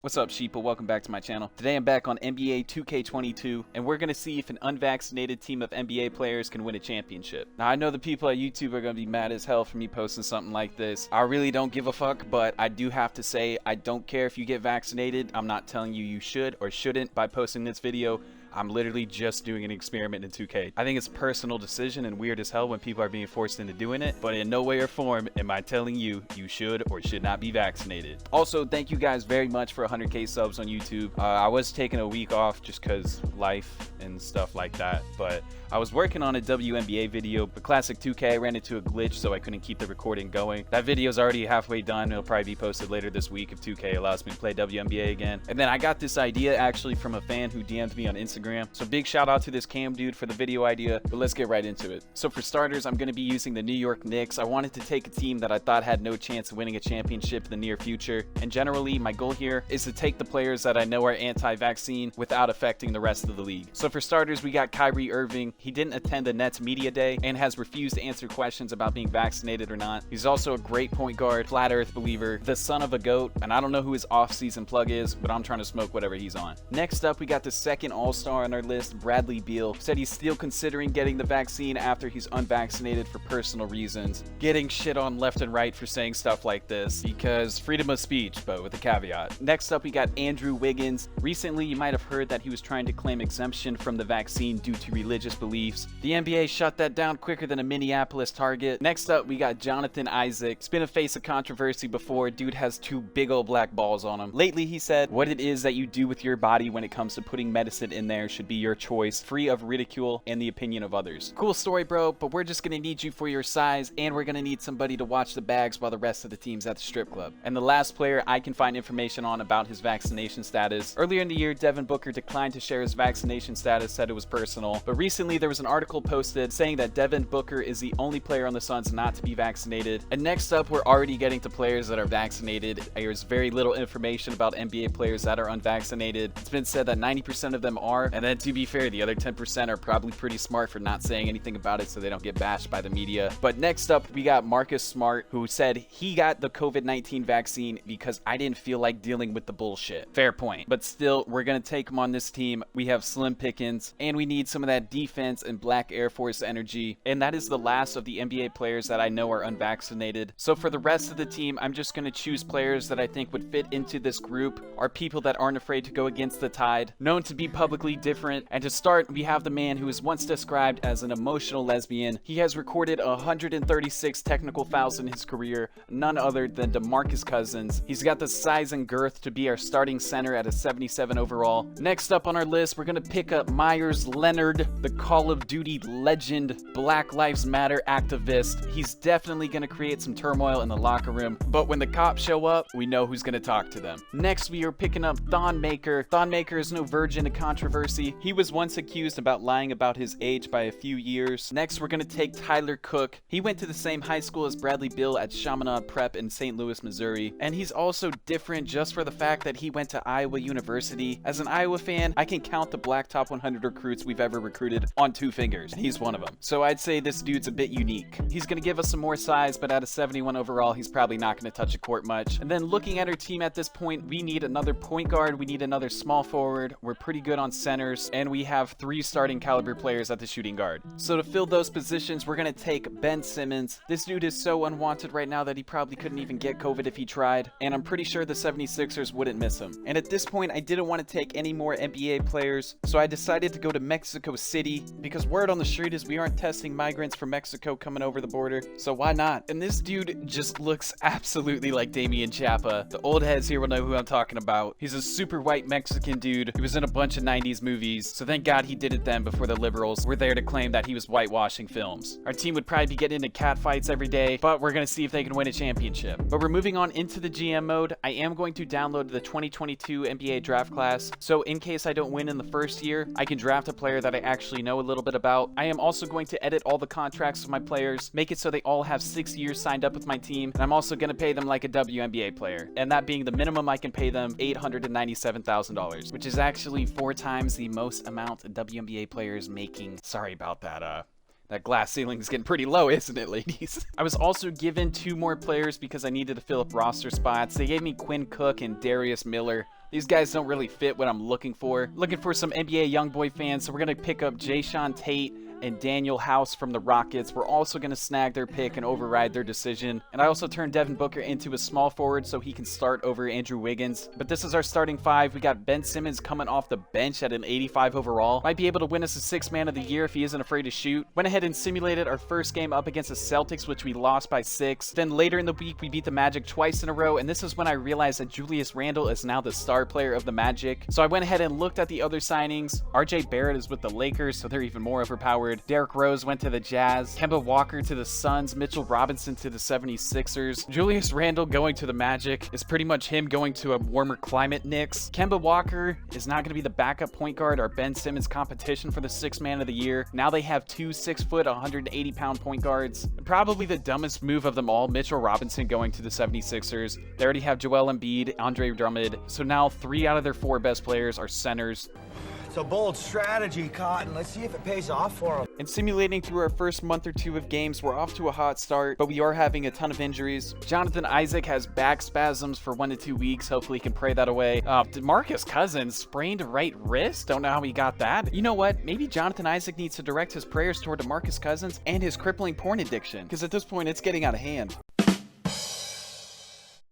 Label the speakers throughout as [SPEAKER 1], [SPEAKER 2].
[SPEAKER 1] What's up, sheeple? Welcome back to my channel. Today I'm back on NBA 2K22, and we're going to see if an unvaccinated team of NBA players can win a championship. Now, I know the people at YouTube are going to be mad as hell for me posting something like this. I really don't give a fuck, but I do have to say I don't care if you get vaccinated. I'm not telling you you should or shouldn't by posting this video. I'm literally just doing an experiment in 2K. I think it's a personal decision and weird as hell when people are being forced into doing it, but in no way or form am I telling you you should or should not be vaccinated. Also, thank you guys very much for 100k subs on YouTube. I was taking a week off just because life and stuff like that, but I was working on a WNBA video, but Classic 2K, I ran into a glitch so I couldn't keep the recording going. That video is already halfway done. It'll probably be posted later this week if 2K allows me to play WNBA again. And then I got this idea actually from a fan who DM'd me on Instagram. So big shout out to this Cam dude for the video idea, but let's get right into it. So for starters, I'm going to be using the New York Knicks. I wanted to take a team that I thought had no chance of winning a championship in the near future. And generally, my goal here is to take the players that I know are anti-vaccine without affecting the rest of the league. So for starters, we got Kyrie Irving. He didn't attend the Nets media day and has refused to answer questions about being vaccinated or not. He's also a great point guard, flat earth believer, the son of a goat, and I don't know who his off-season plug is, but I'm trying to smoke whatever he's on. Next up, we got the second all-star on our list, Bradley Beal. Said he's still considering getting the vaccine after he's unvaccinated for personal reasons. Getting shit on left and right for saying stuff like this because freedom of speech, but with a caveat. Next up, we got Andrew Wiggins. Recently, you might have heard that he was trying to claim exemption from the vaccine due to religious beliefs. The NBA shut that down quicker than a Minneapolis Target. Next up, we got Jonathan Isaac. It's been a face of controversy before. Dude has two big old black balls on him. Lately, he said, what it is that you do with your body when it comes to putting medicine in there should be your choice, free of ridicule and the opinion of others. Cool story, bro, but we're just gonna need you for your size, and we're gonna need somebody to watch the bags while the rest of the team's at the strip club. And the last player I can find information on about his vaccination status. Earlier in the year, Devin Booker declined to share his vaccination status, said it was personal, but recently there was an article posted saying that Devin Booker is the only player on the Suns not to be vaccinated. And next up, we're already getting to players that are vaccinated. There's very little information about NBA players that are unvaccinated. It's been said that 90% of them are, and then to be fair, the other 10% are probably pretty smart for not saying anything about it so they don't get bashed by the media. But next up, we got Marcus Smart, who said he got the COVID-19 vaccine because I didn't feel like dealing with the bullshit. Fair point. But still, we're going to take him on this team. We have slim pickings, and we need some of that defense and Black Air Force energy. And that is the last of the NBA players that I know are unvaccinated. So for the rest of the team, I'm just going to choose players that I think would fit into this group, are people that aren't afraid to go against the tide, known to be publicly different. And to start, we have the man who was once described as an emotional lesbian. He has recorded 136 technical fouls in his career, none other than DeMarcus Cousins. He's got the size and girth to be our starting center at a 77 overall. Next up on our list, we're gonna pick up Myers Leonard, the Call of Duty legend, Black Lives Matter activist. He's definitely gonna create some turmoil in the locker room, but when the cops show up, we know who's gonna talk to them. Next, we are picking up Thon Maker. Thon Maker is no virgin to controversy. He was once accused about lying about his age by a few years. Next, we're gonna take Tyler Cook. He went to the same high school as Bradley Beal at Chaminade Prep in St. Louis, Missouri, and he's also different just for the fact that he went to Iowa University. As an Iowa fan, I can count the Black Top 100 recruits we've ever recruited on 2 fingers, and he's one of them. So I'd say this dude's a bit unique. He's gonna give us some more size, but at a 71 overall, he's probably not gonna touch a court much. And then looking at our team at this point, we need another point guard, we need another small forward, we're pretty good on centers, and we have 3 starting caliber players at the shooting guard. So to fill those positions, we're gonna take Ben Simmons. This dude is so unwanted right now that he probably couldn't even get COVID if he tried, and I'm pretty sure the 76ers wouldn't miss him. And at this point, I didn't want to take any more NBA players, so I decided to go to Mexico City, because word on the street is we aren't testing migrants from Mexico coming over the border, so why not? And this dude just looks absolutely like Damian Chapa. The old heads here will know who I'm talking about. He's a super white Mexican dude. He was in a bunch of 90s movies, so thank God he did it then before the liberals were there to claim that he was whitewashing films. Our team would probably be getting into cat fights every day, but we're gonna see if they can win a championship. But we're moving on into the GM mode. I am going to download the 2022 NBA draft class, so in case I don't win in the first year, I can draft a player that I actually know a little bit about. I am also going to edit all the contracts of my players, make it so they all have 6 years signed up with my team, and I'm also gonna pay them like a WNBA player, and that being the minimum I can pay them, $897,000, which is actually 4 times the most amount a WNBA player is making. Sorry about that, That glass ceiling is getting pretty low, isn't it, ladies? I was also given 2 more players because I needed to fill up roster spots. They gave me Quinn Cook and Darius Miller. These guys don't really fit what I'm looking for. Looking for some NBA YoungBoy fans, so we're going to pick up Jayshawn Tate and Daniel House from the Rockets. We're also going to snag their pick and override their decision. And I also turned Devin Booker into a small forward so he can start over Andrew Wiggins. But this is our starting five. We got Ben Simmons coming off the bench at an 85 overall. Might be able to win us a sixth man of the year if he isn't afraid to shoot. Went ahead and simulated our first game up against the Celtics, which we lost by 6. Then later in the week, we beat the Magic twice in a row. And this is when I realized that Julius Randle is now the star player of the Magic. So I went ahead and looked at the other signings. RJ Barrett is with the Lakers, so they're even more overpowered. Derrick Rose went to the Jazz, Kemba Walker to the Suns, Mitchell Robinson to the 76ers. Julius Randle going to the Magic is pretty much him going to a warmer climate Knicks. Kemba Walker is not going to be the backup point guard or Ben Simmons competition for the sixth man of the year. Now they have 2 6-foot, 180-pound point guards. Probably the dumbest move of them all, Mitchell Robinson going to the 76ers. They already have Joel Embiid, Andre Drummond, so now 3 out of their 4 best players are centers.
[SPEAKER 2] It's a bold strategy, Cotton. Let's see if it pays off for him.
[SPEAKER 1] And simulating through our first month or 2 of games, we're off to a hot start, but we are having a ton of injuries. Jonathan Isaac has back spasms for 1 to 2 weeks. Hopefully he can pray that away. DeMarcus Cousins sprained right wrist. Don't know how he got that. You know what? Maybe Jonathan Isaac needs to direct his prayers toward DeMarcus Cousins and his crippling porn addiction, because at this point it's getting out of hand.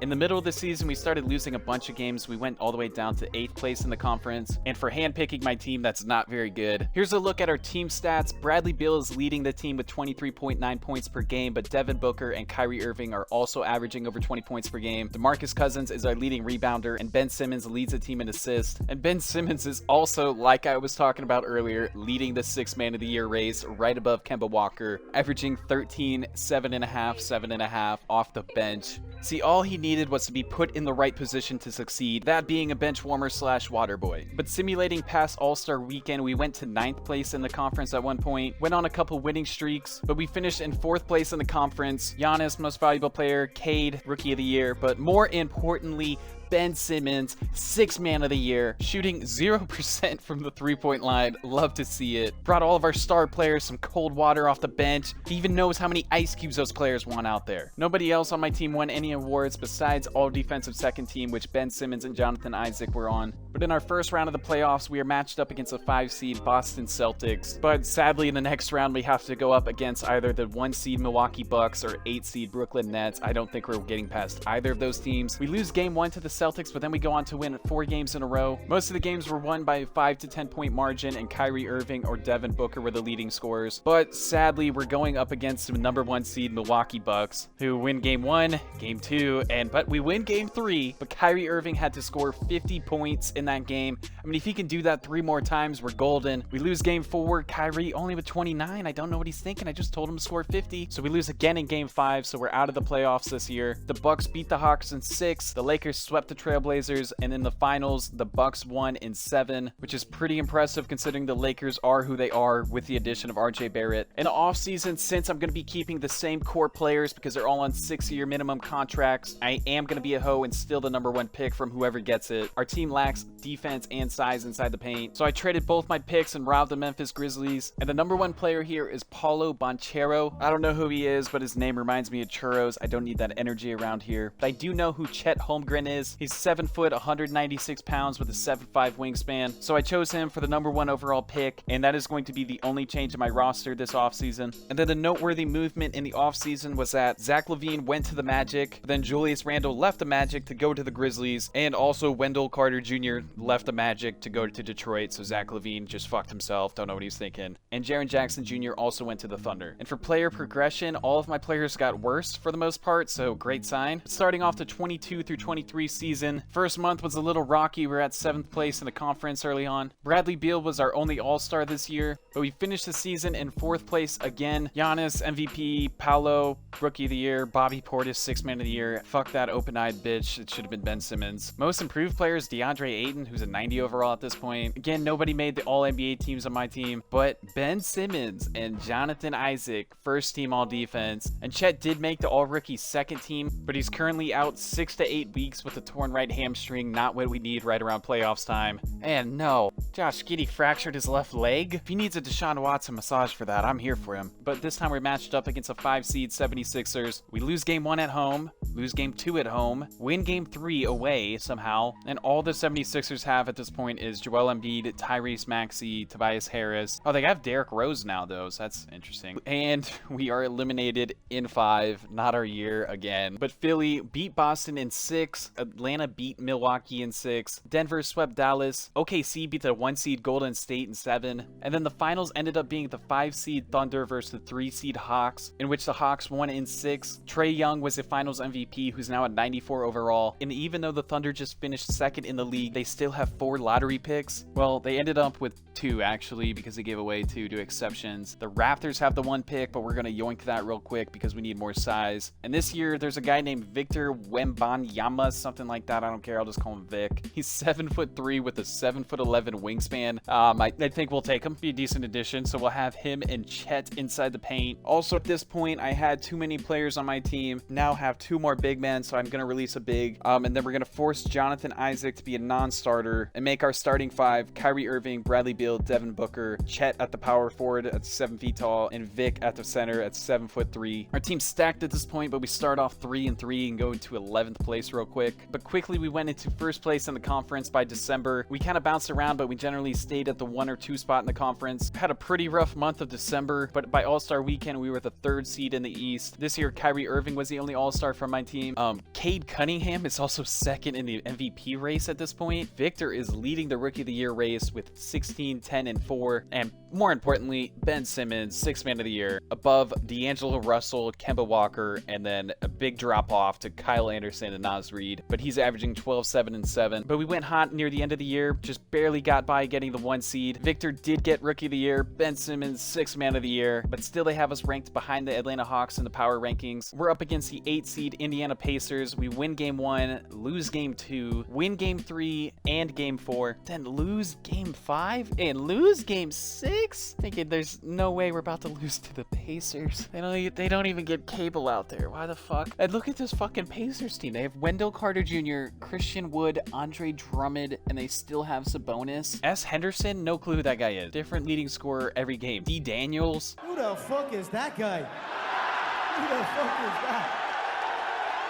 [SPEAKER 1] In the middle of the season, we started losing a bunch of games. We went all the way down to 8th place in the conference. And for handpicking my team, that's not very good. Here's a look at our team stats. Bradley Beal is leading the team with 23.9 points per game, but Devin Booker and Kyrie Irving are also averaging over 20 points per game. DeMarcus Cousins is our leading rebounder, and Ben Simmons leads the team in assists. And Ben Simmons is also, like I was talking about earlier, leading the 6th man of the year race right above Kemba Walker, averaging 13, 7.5, 7.5 off the bench. See, all he needed was to be put in the right position to succeed, that being a bench warmer / water boy. But simulating past All-Star weekend, we went to 9th place in the conference at one point, went on a couple winning streaks, but we finished in 4th place in the conference. Giannis, most valuable player, Cade, rookie of the year, but more importantly, Ben Simmons, 6th man of the year, shooting 0% from the 3-point line. Love to see it. Brought all of our star players some cold water off the bench. He even knows how many ice cubes those players want out there. Nobody else on my team won any awards besides all defensive second team, which Ben Simmons and Jonathan Isaac were on. But in our first round of the playoffs, we are matched up against a 5 seed Boston Celtics. But sadly, in the next round, we have to go up against either the 1 seed Milwaukee Bucks or 8 seed Brooklyn Nets. I don't think we're getting past either of those teams. We lose game 1 to the Celtics, but then we go on to win 4 games in a row. Most of the games were won by a 5 to 10 point margin, and Kyrie Irving or Devin Booker were the leading scorers. But sadly, we're going up against the number 1 seed Milwaukee Bucks, who win game 1, game 2, but we win game 3, but Kyrie Irving had to score 50 points in that game. I mean, if he can do that 3 more times, we're golden. We lose game 4, Kyrie only with 29. I don't know what he's thinking. I just told him to score 50. So we lose again in game 5, so we're out of the playoffs this year. The Bucks beat the Hawks in 6. The Lakers swept the Trailblazers, and in the finals, the Bucks won in 7, which is pretty impressive considering the Lakers are who they are with the addition of RJ Barrett. In the offseason, since I'm going to be keeping the same core players because they're all on 6-year minimum contracts, I am going to be a hoe and steal the number 1 pick from whoever gets it. Our team lacks defense and size inside the paint, so I traded both my picks and robbed the Memphis Grizzlies. And the number 1 player here is Paulo Banchero. I don't know who he is, but his name reminds me of churros. I don't need that energy around here. But I do know who Chet Holmgren is. He's 7 foot, 196 pounds with a 7'5" wingspan. So I chose him for the number 1 overall pick, and that is going to be the only change in my roster this offseason. And then the noteworthy movement in the offseason was that Zach LaVine went to the Magic, then Julius Randle left the Magic to go to the Grizzlies, and also Wendell Carter Jr. left the Magic to go to Detroit, so Zach LaVine just fucked himself, don't know what he's thinking. And Jaren Jackson Jr. also went to the Thunder. And for player progression, all of my players got worse for the most part, so great sign. Starting off the 22 through 23 season, first month was a little rocky. We were at 7th place in the conference early on. Bradley Beal was our only all-star this year, but we finished the season in 4th place again. Giannis, MVP, Paolo, Rookie of the Year, Bobby Portis, 6th man of the year. Fuck that open-eyed bitch. It should have been Ben Simmons. Most improved players, DeAndre Ayton, who's a 90 overall at this point. Again, nobody made the All-NBA teams on my team, but Ben Simmons and Jonathan Isaac, first team All-Defense. And Chet did make the All-Rookie second team, but he's currently out 6 to 8 weeks with a torn right hamstring, not what we need right around playoffs time. And no, Josh Giddey fractured his left leg. If he needs a Deshaun Watson massage for that, I'm here for him. But this time we're matched up against a 5 seed 76ers. We lose game 1 at home, lose game 2 at home, win game 3 away somehow, and all the 76ers have at this point is Joel Embiid, Tyrese Maxey, Tobias Harris. Oh, they have Derrick Rose now though, so that's interesting. And we are eliminated in 5, not our year again. But Philly beat Boston in 6, Atlanta beat Milwaukee in 6, Denver swept Dallas, OKC beat the 1 seed Golden State in 7, and then the finals ended up being the 5 seed Thunder versus the 3 seed Hawks, in which the Hawks won in 6. Trae Young was the finals MVP, who's now at 94 overall, and even though the Thunder just finished 2nd in the league, they still have 4 lottery picks. Well, they ended up with 2 actually, because they gave away 2 to exceptions. The Raptors have the 1 pick, but we're gonna yoink that real quick because we need more size. And this year there's a guy named Victor Wembanyama, something like that, I don't care, I'll just call him Vic. He's 7'3" with a 7'11" wingspan. I think we'll take him, be a decent addition, so we'll have him and Chet inside the paint. Also at this point I had too many players on my team, now have 2 more big men, so I'm gonna release a big, and then we're gonna force Jonathan Isaac to be a non-starter and make our starting 5 Kyrie Irving, Bradley Beal, Devin Booker, Chet at the power forward at 7 feet tall, and Vic at the center at 7'3". Our team's stacked at this point, but we start off 3-3 and go into 11th place real quick. But quickly we went into 1st place in the conference by December. We kind of bounced around, but we generally stayed at the 1 or 2 spot in the conference. Had a pretty rough month of December, but by All-Star Weekend we were the 3rd seed in the East. This year Kyrie Irving was the only All-Star from my team. Cade Cunningham is also 2nd in the MVP race at this point. Victor is leading the Rookie of the Year race with 16, 10, and 4. And more importantly, Ben Simmons, 6th man of the year, above D'Angelo Russell, Kemba Walker, and then a big drop off to Kyle Anderson and Naz Reid. But he's averaging 12, 7, and 7. But we went hot near the end of the year, just barely got by getting the 1 seed. Victor did get Rookie of the Year, Ben Simmons, 6th man of the year, but still they have us ranked behind the Atlanta Hawks in the power rankings. We're up against the 8 seed Indiana Pacers. We win game 1, lose game 2, win game 3 and game 4, then lose game 5 and lose game 6. Thinking there's no way we're about to lose to the Pacers. They don't even get cable out there. Why the fuck? And look at this fucking Pacers team. They have Wendell Carter Jr., Christian Wood, Andre Drummond, and they still have Sabonis. S. Henderson, no clue who that guy is. Different leading scorer every game. D. Daniels.
[SPEAKER 2] Who the fuck is that guy? Who the fuck is that?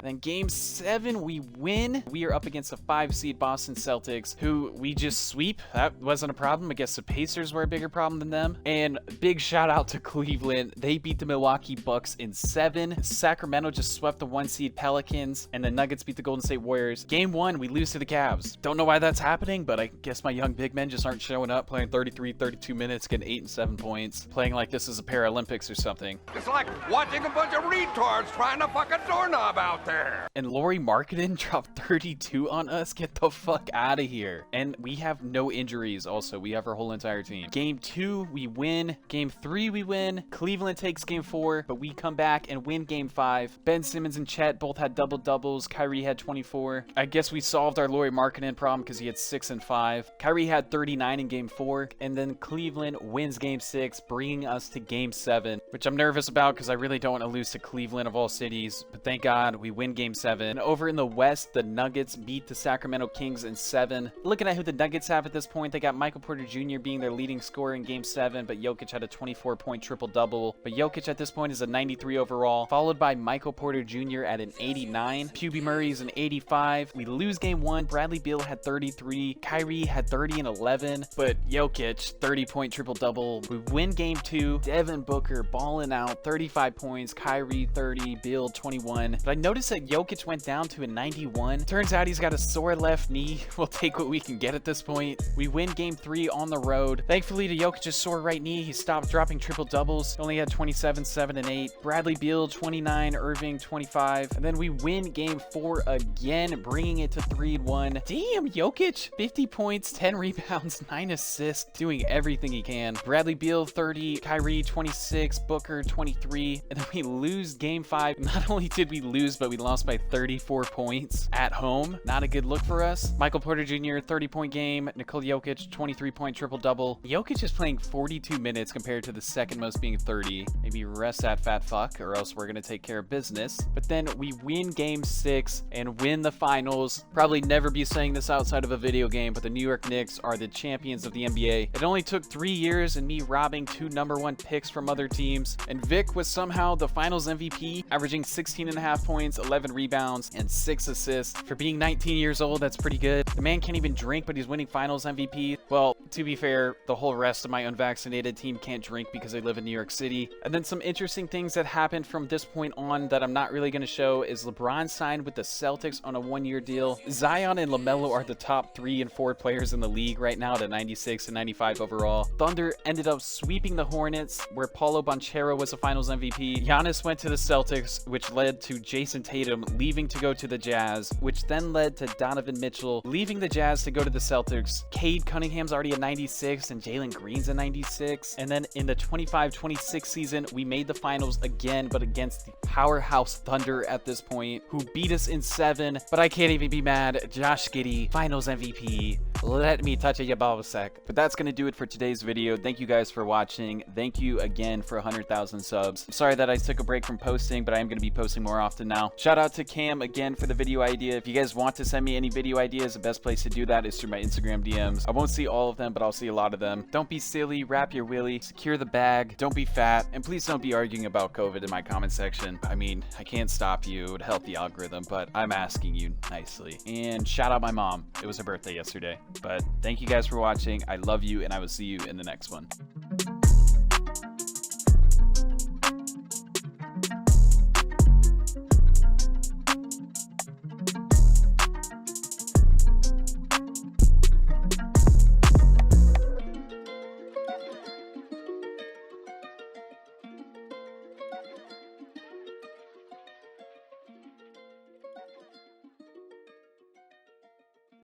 [SPEAKER 1] Then game 7, we win. We are up against the 5 seed Boston Celtics, who we just sweep. That wasn't a problem. I guess the Pacers were a bigger problem than them. And big shout out to Cleveland. They beat the Milwaukee Bucks in 7. Sacramento just swept the 1 seed Pelicans, and the Nuggets beat the Golden State Warriors. Game 1, we lose to the Cavs. Don't know why that's happening, but I guess my young big men just aren't showing up, playing 33, 32 minutes, getting 8 and 7 points, playing like this is a Paralympics or something.
[SPEAKER 3] It's like watching a bunch of retards trying to fuck a doorknob out there.
[SPEAKER 1] And Lauri Markkanen dropped 32 on us. Get the fuck out of here. And we have no injuries also. We have our whole entire team. Game 2, we win. Game 3, we win. Cleveland takes game 4, but we come back and win game 5. Ben Simmons and Chet both had double-doubles. Kyrie had 24. I guess we solved our Lauri Markkanen problem because he had 6 and 5. Kyrie had 39 in game 4. And then Cleveland wins game 6, bringing us to game 7, which I'm nervous about because I really don't want to lose to Cleveland of all cities. But thank God we win game 7. And over in the West, the Nuggets beat the Sacramento Kings in 7. Looking at who the Nuggets have at this point, they got Michael Porter Jr. being their leading scorer in game 7, but Jokic had a 24-point triple-double. But Jokic at this point is a 93 overall, followed by Michael Porter Jr. at an 89. QB Murray is an 85. We lose game 1. Bradley Beal had 33. Kyrie had 30 and 11, but Jokic, 30-point triple-double. We win game 2. Devin Booker balling out, 35 points. Kyrie, 30. Beal, 21. But I noticed that Jokic went down to a 91. Turns out he's got a sore left knee. We'll take what we can get at this point. We win game 3 on the road. Thankfully to Jokic's sore right knee, he stopped dropping triple doubles. Only had 27, 7, and 8. Bradley Beal 29, Irving 25. And then we win game 4 again, bringing it to 3-1. Damn, Jokic, 50 points, 10 rebounds, 9 assists, doing everything he can. Bradley Beal 30, Kyrie 26, Booker 23. And then we lose game 5. Not only did we lose, but we lost by 34 points at home. Not a good look for us. Michael Porter Jr., 30-point game. Nikola Jokic, 23-point triple-double. Jokic is playing 42 minutes compared to the second most being 30. Maybe rest that fat fuck, or else we're going to take care of business. But then we win game 6 and win the finals. Probably never be saying this outside of a video game, but the New York Knicks are the champions of the NBA. It only took 3 years and me robbing 2 #1 picks from other teams, and Vic was somehow the finals MVP, averaging 16.5 points, 11 rebounds, and 6 assists. For being 19 years old, that's pretty good. The man can't even drink, but he's winning finals MVP. Well, to be fair, the whole rest of my unvaccinated team can't drink because they live in New York City. And then some interesting things that happened from this point on that I'm not really going to show is LeBron signed with the Celtics on a 1-year deal. Zion and LaMelo are the top 3 and 4 players in the league right now at 96 and 95 overall. Thunder ended up sweeping the Hornets, where Paulo Banchero was the finals MVP. Giannis went to the Celtics, which led to Jason Tatum leaving to go to the Jazz, which then led to Donovan Mitchell leaving the Jazz to go to the Celtics. Cade Cunningham's already at 96 and Jalen Green's at 96. And then in the 25-26 season, we made the finals again, but against the powerhouse Thunder at this point, who beat us in 7. But I can't even be mad. Josh Giddey, finals MVP. Let me touch your ball sack. But that's going to do it for today's video. Thank you guys for watching. Thank you again for 100,000 subs. I'm sorry that I took a break from posting, but I am going to be posting more often now. Shout out to Cam again for the video idea. If you guys want to send me any video ideas, the best place to do that is through my Instagram DMs. I won't see all of them, but I'll see a lot of them. Don't be silly, wrap your willy, secure the bag, don't be fat, and please don't be arguing about COVID in my comment section. I mean, I can't stop you, it would help the algorithm, but I'm asking you nicely. And shout out my mom. It was her birthday yesterday. But thank you guys for watching. I love you, and I will see you in the next one.